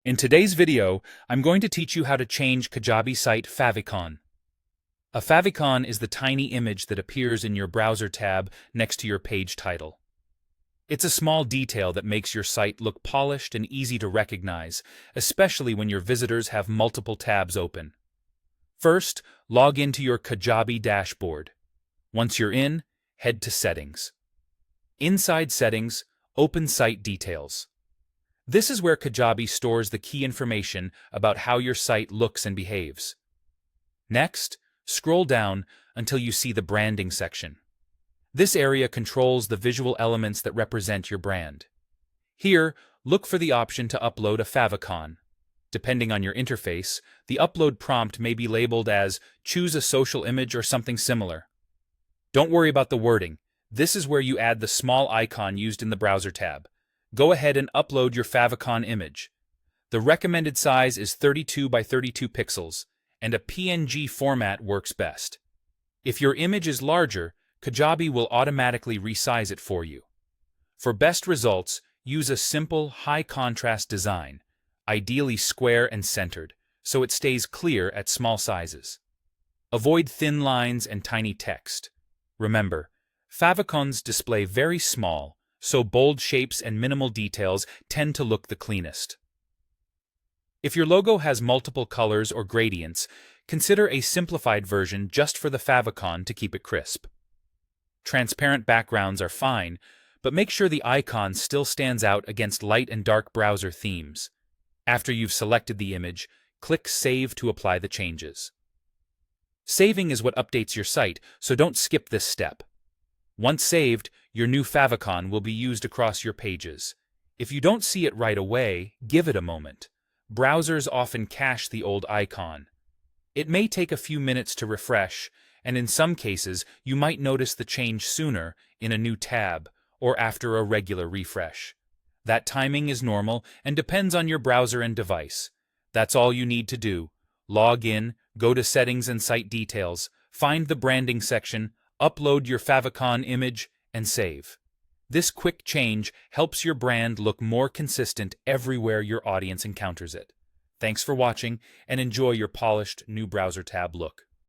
In today's video, I'm going to teach you how to change Kajabi site Favicon. A favicon is the tiny image that appears in your browser tab next to your page title. It's a small detail that makes your site look polished and easy to recognize, especially when your visitors have multiple tabs open. First, log into your Kajabi dashboard. Once you're in, head to Settings. Inside Settings, open Site Details. This is where Kajabi stores the key information about how your site looks and behaves. Next, scroll down until you see the Branding section. This area controls the visual elements that represent your brand. Here, look for the option to upload a favicon. Depending on your interface, the upload prompt may be labeled as "Choose a social image" or something similar. Don't worry about the wording. This is where you add the small icon used in the browser tab. Go ahead and upload your favicon image. The recommended size is 32 by 32 pixels, and a PNG format works best. If your image is larger, Kajabi will automatically resize it for you. For best results, use a simple, high-contrast design, ideally square and centered, so it stays clear at small sizes. Avoid thin lines and tiny text. Remember, favicons display very small, so bold shapes and minimal details tend to look the cleanest. If your logo has multiple colors or gradients, consider a simplified version just for the favicon to keep it crisp. Transparent backgrounds are fine, but make sure the icon still stands out against light and dark browser themes. After you've selected the image, click Save to apply the changes. Saving is what updates your site, so don't skip this step. Once saved, your new favicon will be used across your pages. If you don't see it right away, give it a moment. Browsers often cache the old icon. It may take a few minutes to refresh, and in some cases, you might notice the change sooner in a new tab or after a regular refresh. That timing is normal and depends on your browser and device. That's all you need to do. Log in, go to Settings and Site Details, find the Branding section, upload your favicon image, and save. This quick change helps your brand look more consistent everywhere your audience encounters it. Thanks for watching, and enjoy your polished new browser tab look.